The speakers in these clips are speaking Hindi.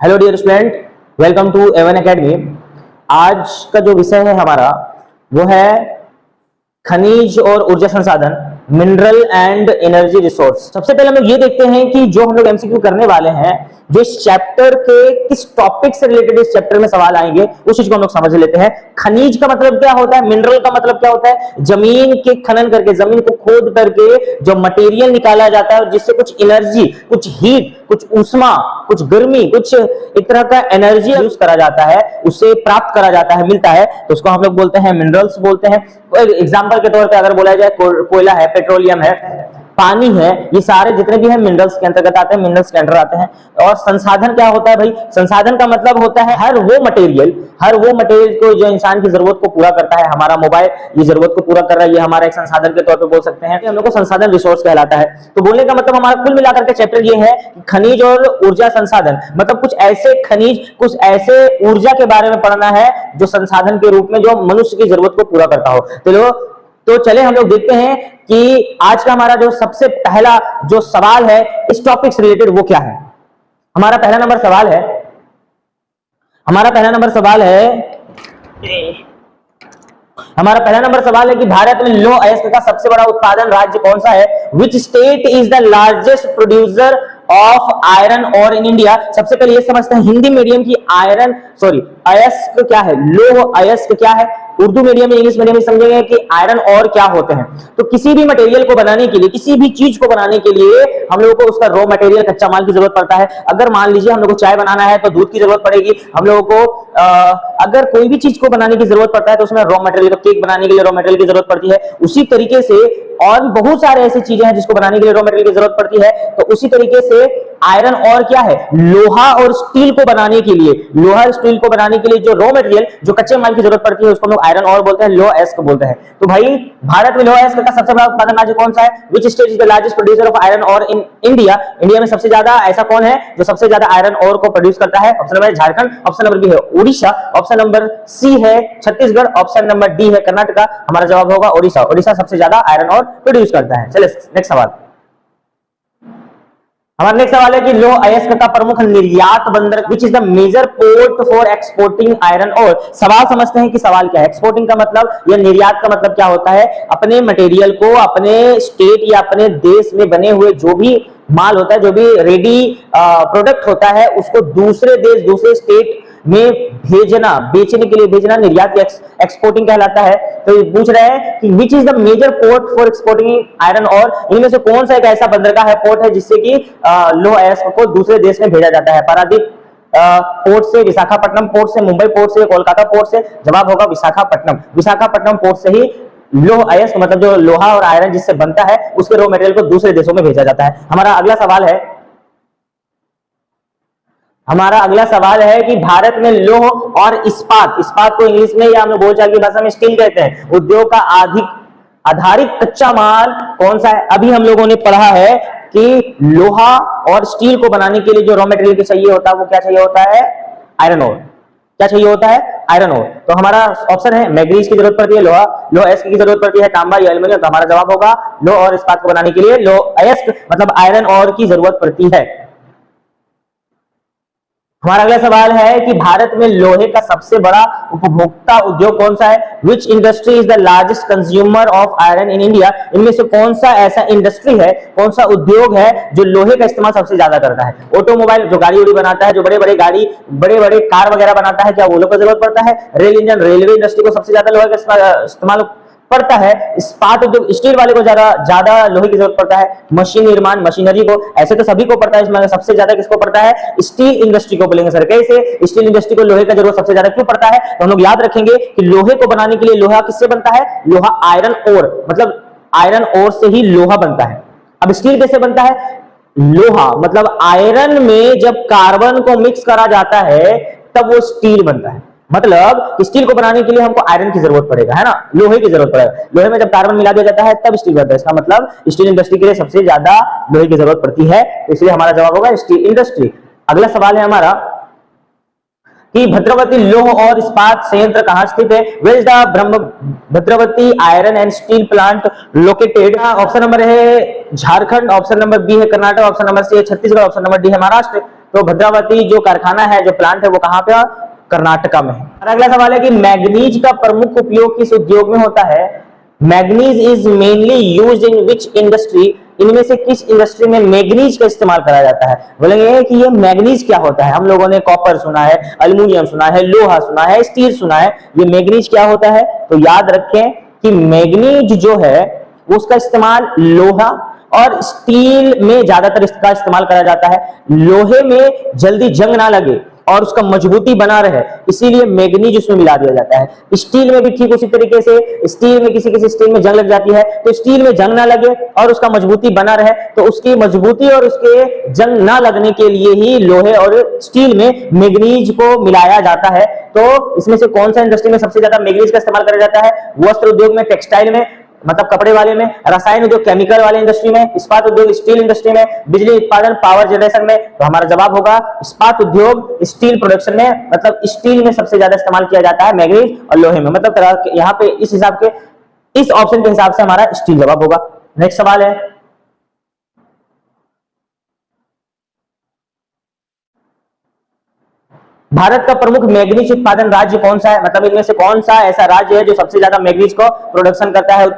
Hello dear student, welcome to Avon academy. आज का जो विषय है हमारा वो है खनिज और ऊर्जा संसाधन, मिनरल एंड एनर्जी रिसोर्स। सबसे पहले हम लोग ये देखते हैं कि जो हम लोग एमसीक्यू करने वाले हैं, जो इस चैप्टर के किस टॉपिक से रिलेटेड इस चैप्टर में सवाल आएंगे उस चीज को हम लोग समझ लेते हैं। खनिज का मतलब क्या होता है, मिनरल का मतलब क्या होता है, जमीन के खनन करके, जमीन को खोद करके जो मटेरियल निकाला जाता है और जिससे कुछ एनर्जी, कुछ हीट, कुछ ऊष्मा, कुछ गर्मी, कुछ एक तरह का एनर्जी यूज करा जाता है, उससे प्राप्त करा जाता है, मिलता है, तो उसको हम लोग बोलते हैं मिनरल्स बोलते हैं। एग्जाम्पल के तौर पे अगर बोला जाए कोयला है, पेट्रोलियम है, पानी है, ये सारे जितने भी हैं मिनरल्स के अंतर्गत आते हैं, मिनरल्स के अंडर आते हैं। और संसाधन क्या होता है भाई, संसाधन का मतलब होता है हर वो मटेरियल को जो इंसान की जरूरत को पूरा करता है। हमारा मोबाइल ये जरूरत को पूरा कर रहा है, ये हमारा एक संसाधन के तौर पे बोल सकते हैं, हम लोग को संसाधन रिसोर्स कहलाता है। तो बोलने का मतलब हमारा कुल मिलाकर के चैप्टर ये है कि खनिज और ऊर्जा संसाधन, मतलब कुछ ऐसे खनिज, कुछ ऐसे ऊर्जा के बारे में पढ़ना है जो संसाधन के रूप में जो मनुष्य की जरूरत को पूरा करता हो। तो चले हम लोग देखते हैं कि आज का हमारा जो सबसे पहला जो सवाल है इस टॉपिक से रिलेटेड वो क्या है। हमारा पहला नंबर सवाल है कि भारत में लौह अयस्क का सबसे बड़ा उत्पादन राज्य कौन सा है। Which state is the largest producer of iron और इन इंडिया। सबसे पहले ये समझते हैं हिंदी मीडियम की अयस्क क्या है, लौह अयस्क क्या है। उर्दू मीडियम में, इंग्लिश मीडियम में समझेंगे कि आयरन और क्या होते हैं। तो किसी भी मटेरियल को बनाने के लिए, किसी भी चीज को बनाने के लिए हम लोगों को उसका रॉ मटेरियल, कच्चा माल की जरूरत पड़ता है। अगर मान लीजिए हम लोग को चाय बनाना है तो दूध की जरूरत पड़ेगी। हम लोगों को अगर कोई भी चीज को बनाने की जरूरत पड़ता है तो उसमें रॉ मटेरियल, केक बनाने के लिए रॉ मटेरियल की जरूरत पड़ती है। उसी तरीके से और बहुत सारे ऐसी चीजें हैं जिसको बनाने के लिए रॉ मटेरियल की जरूरत पड़ती है। तो उसी तरीके से आयरन और क्या है, लोहा और स्टील को बनाने के लिए, जो रॉ मटेरियल, जो कच्चे माल की जरूरत पड़ती है उसको हम लोग आयरन और बोलते हैं, लौह अयस्क बोलते हैं। तो भाई भारत में लौह अयस्क का सबसे बड़ा उत्पादन राज्य कौन सा है। Which state is the largest producer of iron और इन इंडिया। इंडिया में सबसे ज्यादा ऐसा कौन है जो सबसे ज्यादा आयरन और को प्रोड्यूस करता है। ऑप्शन नंबर है झारखंड, ऑप्शन नंबर बी है उड़ीसा, ऑप्शन नंबर सी है छत्तीसगढ़, ऑप्शन नंबर डी है कर्नाटका। हमारा जवाब होगा उड़ीसा। उड़ीसा सबसे ज्यादा आयरन और प्रोड्यूस करता है। चलिए नेक्स्ट सवाल। हमारा नेक्स्ट सवाल है कि लौह अयस्क का प्रमुख निर्यात बंदर, which is the major port for exporting iron ore. सवाल समझते हैं कि सवाल क्या है। एक्सपोर्टिंग का मतलब या निर्यात का मतलब क्या होता है, अपने मटेरियल को अपने स्टेट या अपने देश में बने हुए जो भी माल होता है, जो भी रेडी प्रोडक्ट होता है, उसको दूसरे देश, दूसरे स्टेट में भेजना, बेचने के लिए भेजना, निर्यात या एक्सपोर्टिंग कहलाता है। तो ये पूछ रहे हैं कि which is the major port for exporting iron ore, इनमें से कौन सा एक ऐसा बंदरगाह है, पोर्ट है, जिससे कि लौह अयस्क को दूसरे देश में भेजा जाता है। पारादीप पोर्ट से, विशाखापट्टनम पोर्ट से, मुंबई पोर्ट से, कोलकाता पोर्ट से। जवाब होगा विशाखापट्टनम। विशाखापट्टनम पोर्ट से ही लौह अयस्क मतलब जो लोहा और आयरन जिससे बनता है उसके रॉ मटेरियल को दूसरे देशों में भेजा जाता है। हमारा अगला सवाल है कि भारत में लौह और इस्पात को इंग्लिश में या हम बोलचाल की भाषा में स्टील कहते हैं, उद्योग का आधारित कच्चा माल कौन सा है। अभी हम लोगों ने पढ़ा है कि लोहा और स्टील को बनाने के लिए जो रॉ मटेरियल के चाहिए होता है वो क्या चाहिए होता है, आयरन ओर। क्या चाहिए होता है, आयरन ओर। तो हमारा ऑप्शन है मैग्नीज की जरूरत पड़ती है, लौह अयस्क की जरूरत पड़ती है, तांबा या एल्यूमिनियम। तो हमारा जवाब होगा लौह और इस्पात को बनाने के लिए लौह अयस्क मतलब आयरन ओर की जरूरत पड़ती है। हमारा अगला सवाल है कि भारत में लोहे का सबसे बड़ा उपभोक्ता उद्योग कौन सा है। विच industry is the largest consumer of iron in India. इनमें से कौन सा ऐसा इंडस्ट्री है, कौन सा उद्योग है जो लोहे का इस्तेमाल सबसे ज्यादा करता है। ऑटोमोबाइल, जो गाड़ी उड़ी बनाता है, जो बड़े बड़े कार वगैरह बनाता है, क्या वो लोहे की जरूरत पड़ता है। रेल इंजन, रेलवे इंडस्ट्री को सबसे ज्यादा लोहे का इस्तेमाल पड़ता है। इस्पात उद्योग, स्टील वाले को ज्यादा लोहे की जरूरत पड़ता है। मशीन निर्माण, मशीनरी को, ऐसे तो सभी को पड़ता है, इसमें सबसे ज्यादा किसको पड़ता है, स्टील इंडस्ट्री को। बोलेंगे सर कैसे, स्टील इंडस्ट्री को लोहे का जरूरत सबसे ज्यादा क्यों पड़ता है। तो हम लोग याद रखेंगे कि लोहे को बनाने के लिए लोहा किससे बनता है, लोहा आयरन ओर, मतलब आयरन ओर से ही लोहा बनता है। अब स्टील कैसे बनता है, लोहा मतलब आयरन में जब कार्बन को मिक्स करा जाता है तब वो स्टील बनता है। मतलब स्टील को बनाने के लिए हमको आयरन की जरूरत पड़ेगा, है ना, लोहे की जरूरत पड़ेगा। लोहे में जब कार्बन मिला दिया जाता है तब स्टील बनता है। इसका मतलब स्टील इंडस्ट्री के लिए सबसे ज्यादा लोहे की जरूरत पड़ती है, इसलिए हमारा जवाब होगा स्टील इंडस्ट्री। अगला सवाल है हमारा कि भद्रावती लौह और इस्पात संयंत्र कहां स्थित है? Where is the Bhadravati iron and steel plant located? Option number है झारखंड, ऑप्शन नंबर बी है कर्नाटक, ऑप्शन नंबर सी है छत्तीसगढ़, ऑप्शन नंबर डी है महाराष्ट्र। तो भद्रावती जो कारखाना है, जो प्लांट है, वो कहां पे? कर्नाटका में है। और अगला सवाल है कि मैग्नीज का प्रमुख उपयोग किस उद्योग में होता है? Manganese is mainly used in which industry? इनमें से किस इंडस्ट्री में मैग्नीज का इस्तेमाल करा जाता है? बोलेंगे कि ये मैग्नीज क्या होता है। हम लोगों ने कॉपर सुना है, एल्युमिनियम सुना है, लोहा सुना है, स्टील सुना है, ये मैग्नीज क्या होता है? तो याद रखें कि मैग्नीज जो है उसका इस्तेमाल लोहा और स्टील में ज्यादातर इसका इस्तेमाल करा जाता है। लोहे में जल्दी जंग ना लगे और उसका मजबूती बना रहे, इसीलिए मैग्नीज उसमें मिला दिया जाता है। स्टील में भी ठीक उसी तरीके से, स्टील में किसी स्टील में जंग लग जाती है, तो स्टील में जंग ना लगे और उसका मजबूती बना रहे, तो उसकी मजबूती और उसके जंग ना लगने के लिए ही लोहे और स्टील में मैग्नीज को मिलाया जाता है। तो इसमें से कौन सा इंडस्ट्री में सबसे ज्यादा मैग्नीज का इस्तेमाल करा जाता है? वस्त्र उद्योग में, टेक्सटाइल में, मतलब कपड़े वाले में, रसायन उद्योग केमिकल वाले इंडस्ट्री में, इस्पात उद्योग स्टील इंडस्ट्री में, बिजली उत्पादन पावर जनरेशन में। तो हमारा जवाब होगा इस्पात उद्योग स्टील प्रोडक्शन में, मतलब स्टील में सबसे ज्यादा इस्तेमाल किया जाता है मैग्नीज और लोहे में। मतलब यहाँ पे इस हिसाब के, इस ऑप्शन के हिसाब से हमारा स्टील जवाब होगा। नेक्स्ट सवाल है, भारत का प्रमुख मैग्नीज उत्पादन राज्य कौन सा है? मतलब इनमें से कौन सा ऐसा राज्य है जो सबसे ज्यादा मैग्नीज को प्रोडक्शन करता है,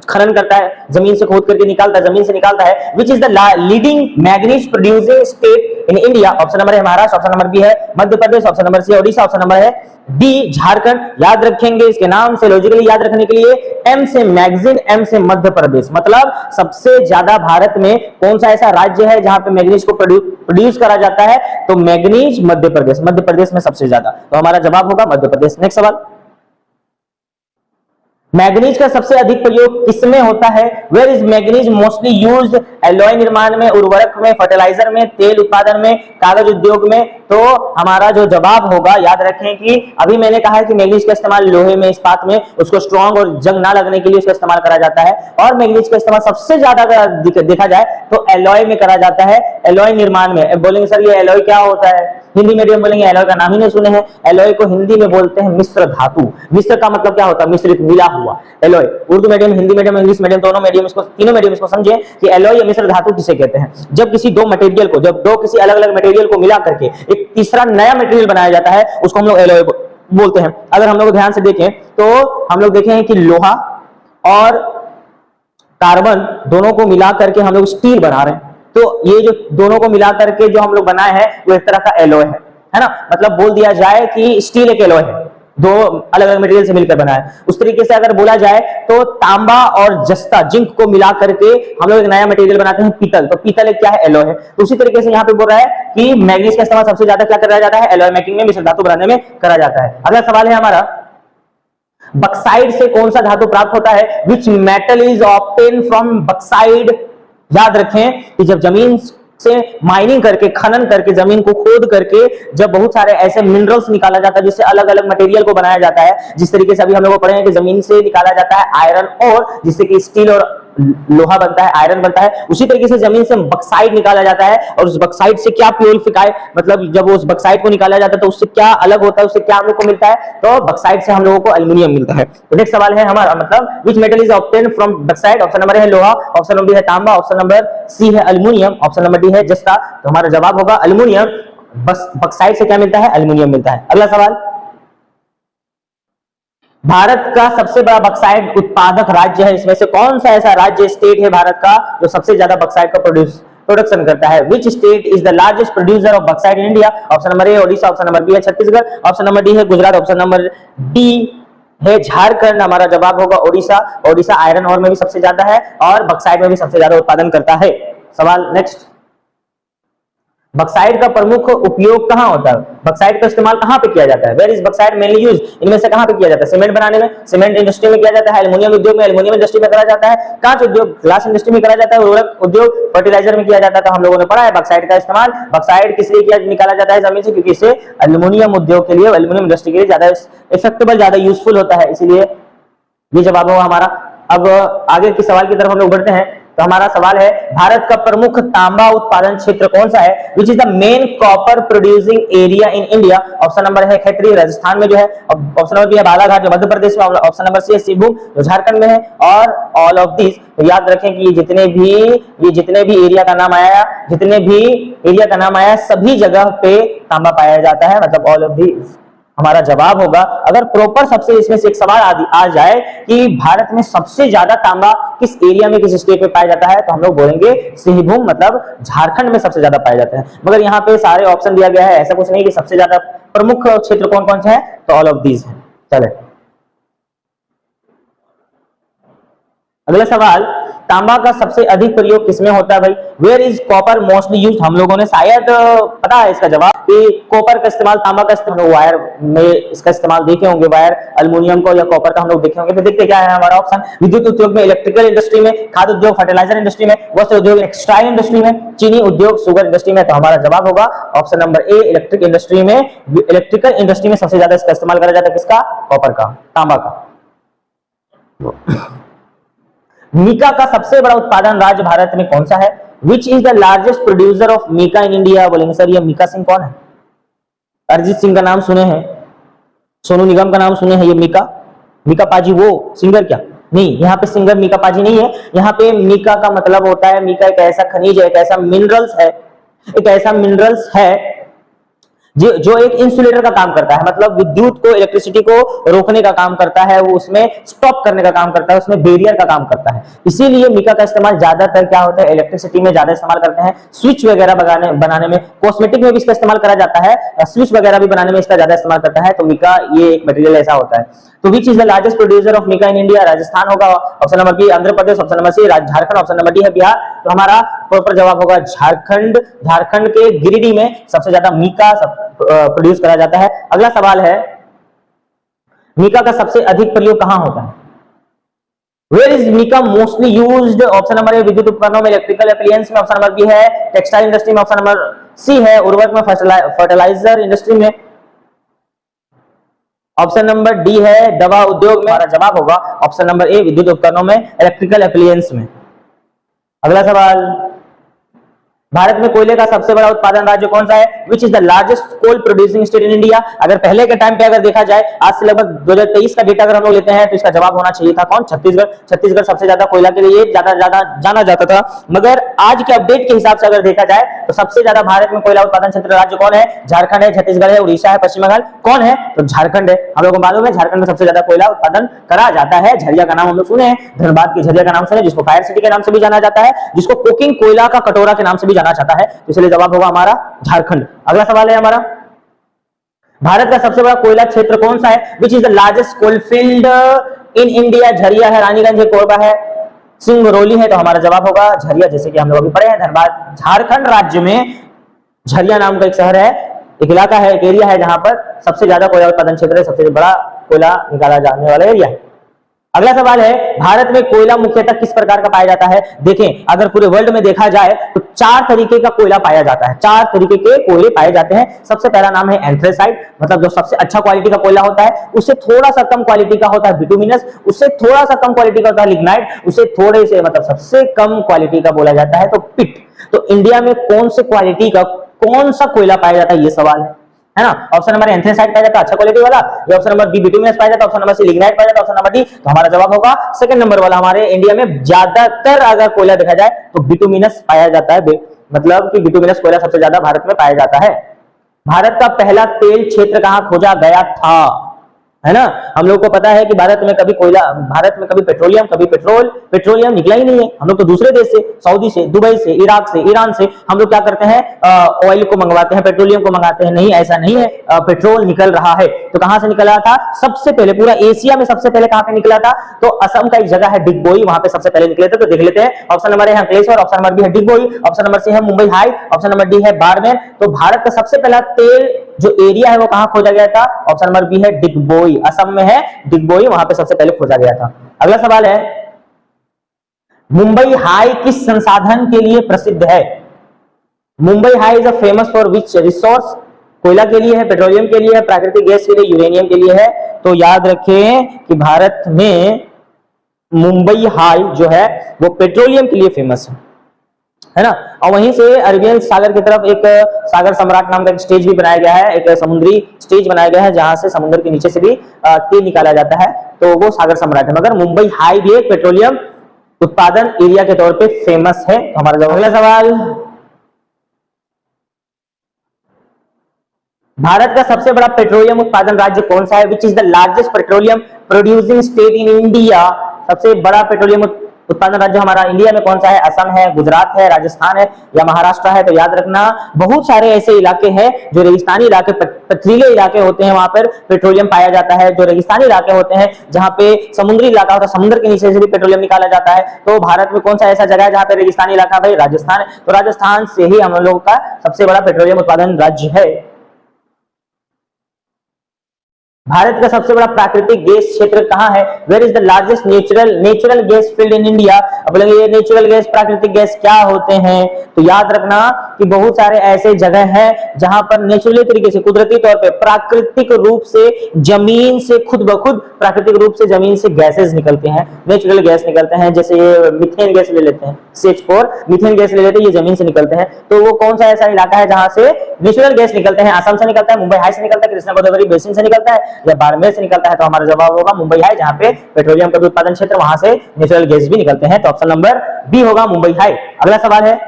खनन करता है, जमीन से खोद करके निकालता है, जमीन से निकालता है? Which is the leading manganese producing state in India? Option number है महाराष्ट्र, ऑप्शन नंबर बी है Madhya Pradesh, option number C Odisha, option number है डी झारखंड। याद रखेंगे इसके नाम से, लॉजिकली याद रखने के लिए, एम से मैगजीन, एम से मध्य प्रदेश, मतलब सबसे ज्यादा भारत में कौन सा ऐसा राज्य है जहां पे मैग्नीज को प्रोड्यूस करा जाता है? तो मैग्नीज मध्य प्रदेश, मध्य प्रदेश में सबसे ज्यादा। तो हमारा जवाब होगा मध्य प्रदेश। नेक्स्ट सवाल, मैग्नीज का सबसे अधिक प्रयोग किसमें होता है? Where is manganese mostly used? Alloy निर्माण में, उर्वरक में, फर्टिलाइजर में, तेल उत्पादन में, कागज उद्योग में। तो हमारा जो जवाब होगा, याद रखें कि अभी मैंने कहा है कि मैग्नीज का इस्तेमाल लोहे में, इस्पात में, उसको स्ट्रॉन्ग और जंग ना लगने के लिए उसका इस्तेमाल करा जाता है। और मैग्नीज का इस्तेमाल सबसे ज्यादा अगर देखा जाए तो एलॉय में करा जाता है, एलॉय निर्माण में। बोलेंगे सर ये एलॉय क्या होता है? हिंदी मीडियम बोलेंगे एलॉय का नाम ही नहीं सुने हैं। एलॉय को हिंदी में बोलते हैं मिश्र धातु। मिश्र का मतलब क्या होता है? मिश्रित, मिला हुआ। Alloy Urdu medium, Hindi medium, English medium, दोनों मीडियम इसको, तीनों मीडियम इसको समझे कि एलॉय या मिश्र धातु किसे कहते हैं? जब किसी दो मटेरियल को, जब दो किसी अलग अलग मटेरियल को मिला करके एक तीसरा नया मटेरियल बनाया जाता है, उसको हम लोग एलॉय बोलते हैं। अगर हम लोग ध्यान से देखें तो हम लोग देखें कि लोहा और कार्बन दोनों को मिला करके हम लोग स्टील बना रहे हैं। तो ये जो दोनों को मिला करके जो हम लोग बनाए हैं वो एक तरह का एलॉय है ना? मतलब बोल दिया जाए कि स्टील एक एलॉय है, दो अलग अलग मटेरियल से मिलकर बना है। उस तरीके से अगर बोला जाए तो तांबा और जस्ता, जिंक को मिला करके हम लोग एक नया मटेरियल बनाते हैं पीतल। तो पीतल एक क्या है? एलॉय है। तो उसी तरीके से यहाँ पे बोल रहा है कि मैग्नीज का इस्तेमाल सबसे ज्यादा क्या करा जाता है? एलॉय मेकिंग में, मिश्र धातु बनाने में करा जाता है। अगला सवाल है हमारा, बक्साइड से कौन सा धातु प्राप्त होता है? Which metal is obtain from backside? याद रखें कि जब जमीन से माइनिंग करके, खनन करके, जमीन को खोद करके जब बहुत सारे ऐसे मिनरल्स निकाला जाता है जिससे अलग अलग मटेरियल को बनाया जाता है, जिस तरीके से अभी हम लोग पढ़े हैं कि जमीन से निकाला जाता है आयरन और, जिससे कि स्टील और लोहा बनता है, आयरन बनता है, उसी तरीके से जमीन से बक्साइड निकाला जाता है। और उस बक्साइड से क्या प्यूरिफाई, मतलब जब उस बक्साइड को निकाला जाता है तो उससे क्या अलग होता है, उससे क्या हम लोग को मिलता है? तो बक्साइड से हम लोगों को एल्युमिनियम मिलता है। तो नेक्स्ट सवाल है हमारा, मतलब which metal is obtain from backside? Option number है लोहा, ऑप्शन नंबर बी है तांबा, ऑप्शन नंबर सी है एल्युमिनियम, ऑप्शन नंबर डी है जस्ता। तो हमारा जवाब होगा एल्युमिनियम। बस बक्साइड से क्या मिलता है? एल्युमिनियम मिलता है। अगला सवाल, भारत का सबसे बड़ा बक्साइड उत्पादक राज्य है, इसमें से कौन सा ऐसा राज्य, स्टेट है भारत का जो सबसे ज्यादा बक्साइड का प्रोडक्शन करता है? Which state is the largest producer of bauxite in India? Option number A Odisha, option number B है छत्तीसगढ़, ऑप्शन नंबर डी है गुजरात, ऑप्शन नंबर डी है झारखंड। हमारा जवाब होगा ओडिशा। ओडिशा आयरन ओर में भी सबसे ज्यादा है और बक्साइड में भी सबसे ज्यादा उत्पादन करता है। सवाल नेक्स्ट, बक्साइड का प्रमुख उपयोग कहां होता है? बक्साइड का इस्तेमाल कहां पे किया जाता है? Where is bauxite mainly use? इनमें से कहां पे किया जाता है? सीमेंट बनाने में, सीमेंट इंडस्ट्री में किया जाता है, एल्युमिनियम उद्योग में, एल्युमिनियम इंडस्ट्री में करा जाता है, कांच उद्योग, ग्लास इंडस्ट्री में करा जाता है, उर्वरक उद्योग, फर्टिलाइजर में किया जाता है। तो हम लोगों ने पढ़ा है बक्साइड का इस्तेमाल, बक्साइड किस लिए निकाला जाता है जमीन से? क्योंकि इसे एल्युमिनियम उद्योग के लिए, एल्युमिनियम इंडस्ट्री के लिए ज्यादा इफेक्टेबल, ज्यादा यूजफुल होता है, इसीलिए ये जवाब होगा हमारा। अब आगे के सवाल की तरफ हम लोग बढ़ते हैं तो हमारा सवाल है भारत का प्रमुख तांबा उत्पादन क्षेत्र कौन सा है, which is the main copper producing area in India. Option number है खैतरी राजस्थान में जो है, ऑप्शन नंबर बी है बालाघाट जो मध्य प्रदेश में, ऑप्शन नंबर सी है सिंहभूम जो झारखंड में है, और ऑल ऑफ दिस। तो याद रखें कि ये जितने भी एरिया का नाम आया, जितने भी एरिया का नाम आया सभी जगह पे तांबा पाया जाता है, मतलब ऑल ऑफ दिस हमारा जवाब होगा। अगर प्रॉपर सबसे इसमें से एक सवाल आ जाए कि भारत में सबसे ज्यादा तांबा किस एरिया में किस स्टेट में पाया जाता है, तो हम लोग बोलेंगे सिंहभूम, मतलब झारखंड में सबसे ज्यादा पाया जाता है। मगर यहाँ पे सारे ऑप्शन दिया गया है, ऐसा कुछ नहीं कि सबसे ज्यादा प्रमुख क्षेत्र कौन कौन से है, तो ऑल ऑफ दीज है। चले अगला सवाल, तांबा का सबसे अधिक प्रयोग किसमें होता है भाई, where is copper mostly used. हम लोगों ने शायद पता है इसका जवाब कि कॉपर का इस्तेमाल, तांबा का इस्तेमाल वायर में इसका इस्तेमाल देखे होंगे, वायर एल्युमिनियम को या कॉपर का हम लोग देखे होंगे। तो देखते क्या है हमारा ऑप्शन, विद्युत उद्योग में, इलेक्ट्रिकल इंडस्ट्री में, खाद्य उद्योग फर्टिलाइजर इंडस्ट्री में, वस्त्र उद्योग टेक्सटाइल इंडस्ट्री में, चीनी उद्योग शुगर इंडस्ट्री में। तो हमारा जवाब होगा ऑप्शन नंबर ए इलेक्ट्रिक इंडस्ट्री में। इलेक्ट्रिकल इंडस्ट्री में सबसे ज्यादा इसका इस्तेमाल करा जाता है, किसका, कॉपर का, तांबा का। मीका का सबसे बड़ा उत्पादन राज्य भारत में कौन सा है, which is the largest producer of mica in India. बोलेंगे सर ये मीका सिंह कौन है, अरिजीत सिंह का नाम सुने हैं, सोनू निगम का नाम सुने हैं, ये मीका पाजी वो सिंगर क्या, नहीं, यहाँ पे सिंगर मीका पाजी नहीं है। यहाँ पे मीका का मतलब होता है, मीका एक ऐसा खनिज है, एक ऐसा मिनरल्स है, एक ऐसा मिनरल्स है जो एक इंसुलेटर का काम करता है, मतलब विद्युत को, इलेक्ट्रिसिटी को रोकने का काम करता है, वो उसमें स्टॉप करने का काम करता है, उसमें बैरियर का काम करता है। इसीलिए मीका का इस्तेमाल ज्यादातर क्या होता है, इलेक्ट्रिसिटी में ज्यादा इस्तेमाल करते हैं, स्विच वगैरह बनाने में, कॉस्मेटिक में भी इसका इस्तेमाल करा जाता है, स्विच वगैरह भी बनाने में इसका ज्यादा इस्तेमाल करता है। तो मीका ये एक मटेरियल ऐसा होता है। तो which is the largest producer of mica in India, Rajasthan होगा, option number B Andhra Pradesh, option number C Jharkhand, option number D है बिहार। तो हमारा प्रॉपर जवाब होगा झारखंड। झारखंड के गिरिडीह में सबसे ज्यादा मीका प्रोड्यूस करा जाता है। अगला सवाल है, मीका का सबसे अधिक प्रयोग कहां होता है, where is mica mostly used. Option number A विद्युत उपकरणों में, इलेक्ट्रिकल एप्लायंस में, ऑप्शन नंबर बी है टेक्सटाइल इंडस्ट्री में, ऑप्शन नंबर सी है उर्वरक में, फर्टिलाइजर इंडस्ट्री में, ऑप्शन नंबर डी है दवा उद्योग में। हमारा जवाब होगा ऑप्शन नंबर ए विद्युत उपकरणों में, इलेक्ट्रिकल एप्लायंस में। अगला सवाल, भारत में कोयले का सबसे बड़ा उत्पादन राज्य कौन सा है, which is the largest coal producing state in India. अगर पहले के टाइम पे अगर देखा जाए, आज से लगभग 2023 का डेटा अगर हम लोग लेते हैं, तो इसका जवाब होना चाहिए था कौन, छत्तीसगढ़। छत्तीसगढ़ सबसे ज्यादा कोयला के लिए ज्यादा जाना जाता था। मगर आज के अपडेट के हिसाब से अगर देखा जाए तो सबसे ज्यादा भारत में कोयला उत्पादन क्षेत्र राज्य कौन है, झारखंड है, छत्तीसगढ़ है, उड़ीसा है, पश्चिम बंगाल। कौन है, तो झारखंड है। हम लोगों को मालूम है झारखंड में सबसे ज्यादा कोयला उत्पादन करा जाता है। झरिया का नाम हम लोग सुने हैं, धनबाद की झरिया का नाम सुने, जिसको फायर सिटी के नाम से भी जाना जाता है, जिसको कुकिंग कोयला का कटोरा के नाम से भी जाना जाता है। इसलिए जवाब होगा हमारा झारखंड। अगला सवाल है हमारा, भारत का सबसे बड़ा कोयला क्षेत्र कौन सा है, which is the largest coal field in India. Jharia है, रानीगंज है, कोरबा है, सिंगरौली है। तो हमारा जवाब होगा झरिया, जैसे कि हम लोग अभी पढ़े हैं। धनबाद झारखंड राज्य में झरिया नाम का एक शहर है, एक इलाका है, एक एरिया है, जहां पर सबसे ज्यादा कोयला उत्पादन क्षेत्र है, सबसे बड़ा कोयला निकाला जाने वाला एरिया है। अगला सवाल है, भारत में कोयला मुख्यतः किस प्रकार का पाया जाता है। देखें, अगर पूरे वर्ल्ड में देखा जाए तो 4 तरीके का कोयला पाया जाता है, 4 तरीके के कोयले पाए जाते हैं। सबसे पहला नाम है एंथ्रेसाइट, मतलब जो सबसे अच्छा क्वालिटी का कोयला होता है। उससे थोड़ा सा कम क्वालिटी का होता है बिटुमिनस, उससे थोड़ा सा कम क्वालिटी का होता है लिग्नाइट, उससे थोड़े से मतलब सबसे कम क्वालिटी का बोला जाता है तो पिट। तो इंडिया में कौन से क्वालिटी का कौन सा कोयला पाया जाता है, ये सवाल है ना। ऑप्शन नंबर एंथ्रेसाइट पाया जाता है अच्छा क्वालिटी वाला, ये ऑप्शन नंबर बी बिटुमिनस पाया जाता है, ऑप्शन नंबर सी लिग्नाइट पाया जाता है, ऑप्शन नंबर डी। तो हमारा जवाब होगा सेकंड नंबर वाला। हमारे इंडिया में ज्यादातर अगर कोयला देखा जाए तो बिटुमिनस पाया जाता है, मतलब कि बिटुमिनस कोयला सबसे ज्यादा भारत में पाया जाता है। भारत का पहला तेल क्षेत्र कहां खोजा गया था, है ना। हम लोग को पता है कि भारत में कभी पेट्रोलियम, कभी पेट्रोलियम निकला ही नहीं है। हम लोग तो दूसरे देश से, सऊदी से, दुबई से, इराक से, ईरान से हम लोग क्या करते हैं, ऑयल को मंगवाते हैं, पेट्रोलियम को मंगाते हैं। नहीं, ऐसा नहीं है, पेट्रोल निकल रहा है। तो कहां से निकला था सबसे पहले, पूरा एशिया में सबसे पहले कहां पे निकला था, तो असम का एक जगह है डिगबोई, वहां पे सबसे पहले निकले थे। तो देख लेते हैं, ऑप्शन नंबर ए है अंकलेश्वर, ऑप्शन नंबर बी है डिगबोई, ऑप्शन नंबर सी है Mumbai high, option number D है बाड़मेर। तो भारत का सबसे पहला तेल जो एरिया है वो कहां खोजा गया था, ऑप्शन नंबर बी है डिगबोई, असम में है डिगबोई, वहां पे सबसे पहले खोजा गया था। अगला सवाल है, मुंबई हाई किस संसाधन के लिए प्रसिद्ध है। Mumbai high is famous for which resource, कोयला के लिए है, पेट्रोलियम के लिए है, प्राकृतिक गैस के लिए, यूरेनियम के लिए है। तो याद रखें कि भारत में मुंबई हाई जो है वो पेट्रोलियम के लिए फेमस है ना। और वहीं से अरेबियन सागर की तरफ एक सागर सम्राट नाम का एक स्टेज भी बनाया गया है, एक समुद्री स्टेज बनाया गया है जहां से समुद्र के नीचे से भी तेल निकाला जाता है, तो वो सागर सम्राट है। मगर मुंबई हाई भी एक पेट्रोलियम उत्पादन एरिया के तौर पे फेमस है। हमारा अगला सवाल, भारत का सबसे बड़ा पेट्रोलियम उत्पादन राज्य कौन सा है? Which is the largest petroleum producing state in India? सबसे बड़ा पेट्रोलियम उत्पादन राज्य हमारा इंडिया में कौन सा है? असम है, गुजरात है, राजस्थान है या महाराष्ट्र है? तो याद रखना बहुत सारे ऐसे इलाके हैं जो रेगिस्तानी इलाके, पथरीले इलाके होते हैं, वहां पर पेट्रोलियम पाया जाता है। जो रेगिस्तानी इलाके होते हैं जहां पे समुद्री इलाका होता है, समुद्र के नीचे से भी पेट्रोलियम निकाला जाता है। तो भारत में कौन सा ऐसा जगह है जहां पे रेगिस्तानी इलाका? भाई राजस्थान है। तो राजस्थान से ही हम लोगों का सबसे बड़ा पेट्रोलियम उत्पादन राज्य है। भारत का सबसे बड़ा प्राकृतिक गैस क्षेत्र कहां है? Where is the largest natural gas field in India? अब बोलेंगे ये नेचुरल गैस, प्राकृतिक गैस क्या होते हैं? तो याद रखना कि बहुत सारे ऐसे जगह हैं जहां पर नेचुरली तरीके से, कुदरती तौर पे, प्राकृतिक रूप से जमीन से खुद ब खुद प्राकृतिक रूप से जमीन से गैसेस निकलते हैं, नेचुरल गैस निकलते हैं। जैसे ये मीथेन गैस ले लेते हैं, CH4 मीथेन गैस ले लेते हैं, ये जमीन से निकलते हैं। तो वो कौन सा ऐसा इलाका है जहां से नेचुरल गैस निकलते हैं? असम से निकलता है, मुंबई हाई से निकलता है, कृष्णा गोदावरी बेसिन से निकलता है या बाड़मेर से निकलता है? तो हमारा जवाब होगा मुंबई हाई, जहां पे पेट्रोलियम का भी उत्पादन क्षेत्र, वहां से नेचुरल गैस भी निकलते हैं। तो ऑप्शन नंबर बी होगा मुंबई हाई। अगला सवाल है,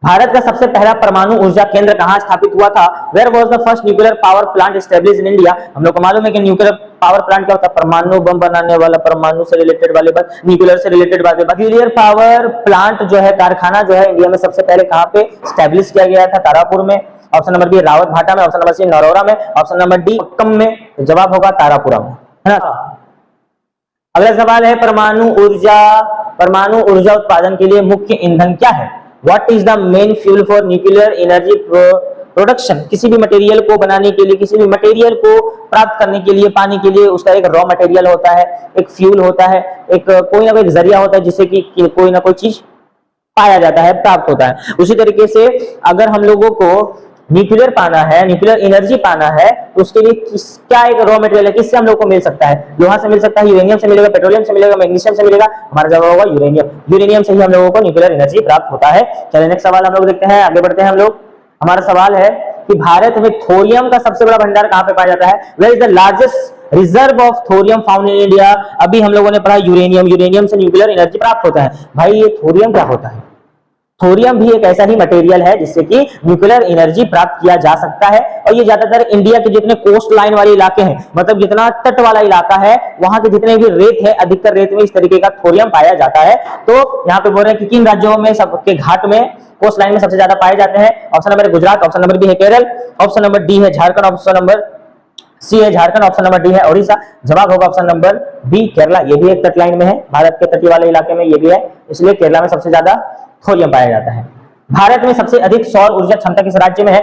भारत का सबसे पहला परमाणु ऊर्जा केंद्र कहां स्थापित हुआ था? Where was the first nuclear power plant established in India? हम लोग को मालूम है कि न्यूक्लियर पावर प्लांट क्या होता है? परमाणु बम बनाने वाला, परमाणु से रिलेटेड वाले बात, न्यूक्लियर से रिलेटेड बातें। न्यूक्लियर पावर प्लांट जो है, कारखाना जो है, इंडिया में सबसे पहले कहां पे एस्टैब्लिश किया गया था? तारापुर में। ऑप्शन नंबर बी रावत भाटा में, ऑप्शन नंबर सी नरोरा में, ऑप्शन नंबर डी पक्कम में। तो जवाब होगा तारापुरा में, है ना। अगला सवाल है, परमाणु ऊर्जा उत्पादन के लिए मुख्य ईंधन क्या है? What is the main fuel for nuclear energy production? किसी भी मटेरियल को बनाने के लिए, किसी भी मटेरियल को प्राप्त करने के लिए, पाने के लिए उसका एक रॉ मटेरियल होता है, एक फ्यूल होता है, एक कोई ना कोई जरिया होता है जिससे कि कोई ना कोई चीज पाया जाता है, प्राप्त होता है। उसी तरीके से अगर हम लोगों को न्यूक्लियर पाना है, न्यूक्लियर एनर्जी पाना है, तो उसके लिए क्या एक रॉ मटेरियल है? किससे हम लोग को मिल सकता है? लोहा से मिल सकता है, यूरेनियम से मिलेगा, पेट्रोलियम से मिलेगा, मैग्नीशियम से मिलेगा। हमारा जवाब होगा यूरेनियम। यूरेनियम से ही हम लोगों को न्यूक्लियर एनर्जी प्राप्त होता है। चलिए नेक्स्ट सवाल हम लोग देखते हैं, आगे बढ़ते हैं हम लोग। हमारा सवाल है कि भारत में थोरियम का सबसे बड़ा भंडार कहां पे पाया जाता है? Where is the largest reserve of thorium found in India? अभी हम लोगों ने पढ़ा यूरेनियम से न्यूक्लियर एनर्जी प्राप्त होता है। भाई ये थोरियम क्या होता है? थोरियम भी एक ऐसा ही मटेरियल है जिससे कि न्यूक्लियर एनर्जी प्राप्त किया जा सकता है। और ये ज्यादातर इंडिया के जितने कोस्ट लाइन वाले इलाके हैं, मतलब जितना तट वाला इलाका है, वहां के जितने भी रेत है, अधिकतर रेत में इस तरीके का थोरियम पाया जाता है। तो यहाँ पे बोल रहे हैं कि किन राज्यों में, सबके घाट में, कोस्ट लाइन में सबसे ज्यादा पाए जाते हैं? Option number Gujarat, option number B है केरल, ऑप्शन नंबर डी है झारखंड, ऑप्शन नंबर सी है झारखंड, ऑप्शन नंबर डी है ओडिशा। जवाब होगा ऑप्शन नंबर बी केरला। ये भी एक तट लाइन में है, भारत के तटीय वाले इलाके में ये भी है, इसलिए केरला में सबसे ज्यादा थोरियम पाया जाता है। भारत में सबसे अधिक सौर ऊर्जा क्षमता किस राज्य में है?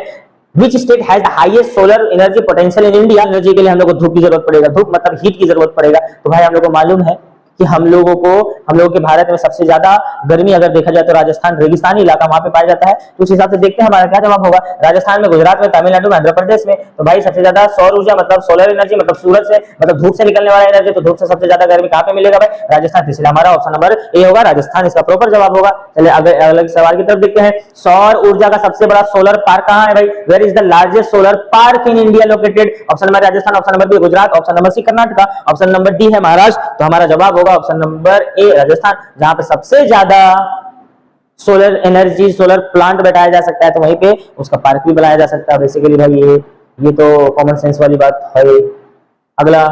Which state has the highest solar energy potential in India? Energy के लिए हम लोग को धूप की जरूरत पड़ेगा, धूप मतलब हीट की जरूरत पड़ेगा। तो भाई हम लोग को मालूम है कि हम लोगों के भारत में सबसे ज्यादा गर्मी अगर देखा जाए तो राजस्थान, रेगिस्तानी इलाका, वहां पे पाया जाता है। तो उस हिसाब से देखते हैं हमारा क्या जवाब होगा। राजस्थान में, गुजरात में, तमिलनाडु में, आंध्र प्रदेश में। तो भाई सबसे ज्यादा सौर ऊर्जा मतलब सोलर एनर्जी, मतलब सूरज से, मतलब धूप से निकलने वाला एनर्जी। तो धूप से सबसे ज्यादा गर्मी कहां पे मिलेगा भाई? राजस्थान। इसलिए हमारा ऑप्शन नंबर ए होगा, राजस्थान इसका प्रॉपर जवाब होगा। चलिए अगले सवाल की तरफ देखते हैं। सौर ऊर्जा का सबसे बड़ा सोलर पार्क कहां है भाई? Where is the largest solar park in India located? Option number Rajasthan, option number B Gujarat, option number C Karnataka, option number D है महाराष्ट्र। तो हमारा जवाब होगा ऑप्शन नंबर ए राजस्थान, जहां पे सबसे ज्यादा सोलर एनर्जी, सोलर प्लांट बैठाया जा सकता है। तो वहीं पे उसका पार्क भी बनाया जा सकता है। बेसिकली भाई ये तो कॉमन सेंस वाली बात है। अगला,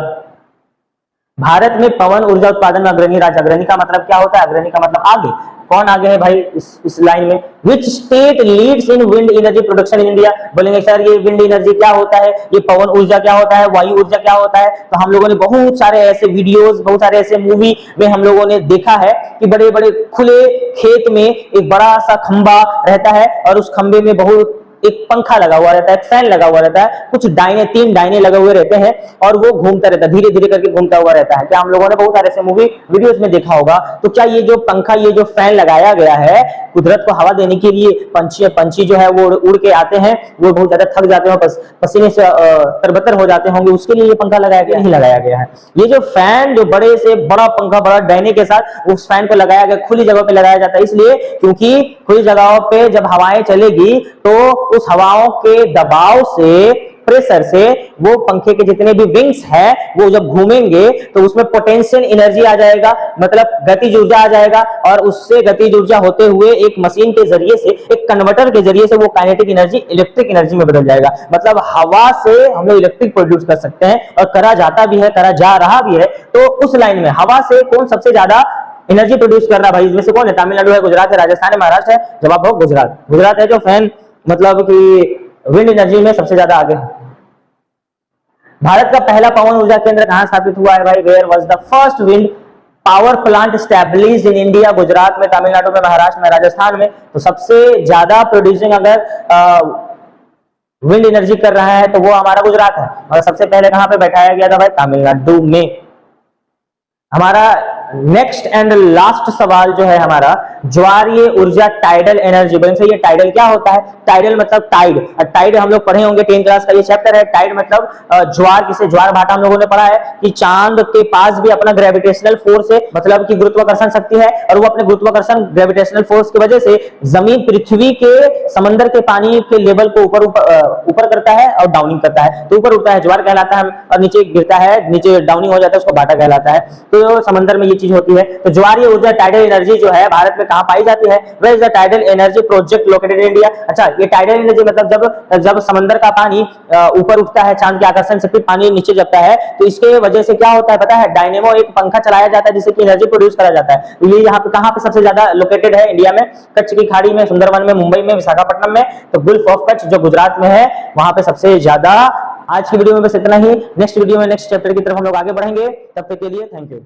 भारत में पवन ऊर्जा उत्पादन में अग्रणी राज्य। अग्रणी का मतलब क्या होता है? अग्रणी का मतलब आगे। कौन आगे है भाई इस लाइन में? Which state leads in wind energy production in India? बोलेंगे सर ये विंड एनर्जी क्या होता है, ये पवन ऊर्जा क्या होता है, वायु ऊर्जा क्या होता है? तो हम लोगों ने बहुत सारे ऐसे वीडियोस, बहुत सारे ऐसे मूवी में हम लोगों ने देखा है कि बड़े बड़े खुले खेत में एक बड़ा सा खंबा रहता है और उस खंबे में बहुत एक पंखा लगा हुआ रहता है, एक फैन लगा हुआ रहता है, कुछ डायने, 3 डायने लगे हुए रहते हैं और वो घूमता रहता है, धीरे धीरे करके घूमता हुआ रहता है। क्या हम लोगों ने बहुत सारे ऐसे मूवी वीडियोस में देखा होगा। तो क्या ये जो पंखा, ये जो फैन लगाया गया है कुदरत को हवा देने के लिए, पंछी जो है वो उड़ के आते हैं, वो बहुत ज्यादा थक जाते हैं, पसीने से तरबतर हो जाते होंगे, उसके लिए ये पंखा लगाया गया, नहीं लगाया गया है। ये जो फैन, जो बड़े से बड़ा पंखा, बड़ा डायने के साथ उस फैन को लगाया गया, खुली जगह पे लगाया जाता है, इसलिए क्योंकि खुली जगहों पे जब हवाएं चलेगी तो उस हवाओं के दबाव से, प्रेशर से, वो पंखे के जितने भी विंग्स हैं वो जब घूमेंगे तो उसमें पोटेंशियल एनर्जी आ जाएगा, मतलब गतिज ऊर्जा आ जाएगा, और उससे गतिज ऊर्जा होते हुए एक मशीन के जरिए से, एक कन्वर्टर के जरिए से वो काइनेटिक एनर्जी इलेक्ट्रिक एनर्जी में बदल जाएगा। मतलब हवा से हम लोग इलेक्ट्रिक प्रोड्यूस कर सकते हैं, और करा जाता भी है, करा जा रहा भी है। तो उस लाइन में हवा से कौन सबसे ज्यादा एनर्जी प्रोड्यूस कर रहा है भाई, इसमें से कौन है? तमिलनाडु है, गुजरात है, राजस्थान है, महाराष्ट्र है? जवाब हो गुजरात। गुजरात है जो फैन, मतलब कि विंड एनर्जी में सबसे ज्यादा आगे है। भारत का पहला पवन ऊर्जा केंद्र कहां स्थापित हुआ है भाई? Where was the first wind power plant established in India? Gujarat में, तमिलनाडु में, महाराष्ट्र में, राजस्थान में। तो सबसे ज्यादा प्रोड्यूसिंग अगर विंड एनर्जी कर रहा है तो वो हमारा गुजरात है। और सबसे पहले कहां पे बैठाया गया था भाई? तमिलनाडु में। हमारा नेक्स्ट एंड लास्ट सवाल जो है हमारा, ज्वारीय ऊर्जा टाइडल एनर्जी। से ये टाइडल क्या होता है? टाइडल मतलब टाइड। टाइड हम लोग पढ़े होंगे 10th क्लास का ये चैप्टर है। टाइड मतलब ज्वार, किसे ज्वार भाटा हम लोगों ने पढ़ा है कि चांद के पास भी अपना ग्रेविटेशनल फोर्स है, मतलब कि गुरुत्वाकर्षण शक्ति है, और वो अपने गुरुत्वाकर्षण ग्रेविटेशनल फोर्स की वजह से जमीन, पृथ्वी के, समंदर के पानी के लेवल को ऊपर करता है और डाउनिंग करता है। तो ऊपर उठता है ज्वार कहलाता है, और नीचे गिरता है, नीचे डाउनिंग हो जाता है, उसको भाटा कहलाता है। तो समंदर में ये चीज होती है। तो ज्वारीय ऊर्जा टाइडल एनर्जी जो है भारत में कहां पाई जाती है? Where is the tidal energy project located in India? अच्छा, ये टाइडल एनर्जी मतलब जब समंदर का पानी ऊपर उठता है चांद के आकर्षण से, फिर पानी नीचे जाता है, तो इसके वजह से क्या होता है पता है? डायनेमो, एक पंखा चलाया जाता है जिससे कि एनर्जी प्रोड्यूस करा जाता है। तो ये यहाँ पे कहां पे सबसे ज्यादा लोकेटेड है इंडिया में? कच्छ की खाड़ी में, सुंदरवन में, मुंबई में, विशाखापट्टनम में। तो गुल्फ ऑफ कच्छ जो गुजरात में है, वहां पे सबसे ज्यादा। आज की वीडियो में बस इतना ही। नेक्स्ट वीडियो में नेक्स्ट चैप्टर की तरफ हम लोग आगे बढ़ेंगे। तब तक के लिए थैंक यू।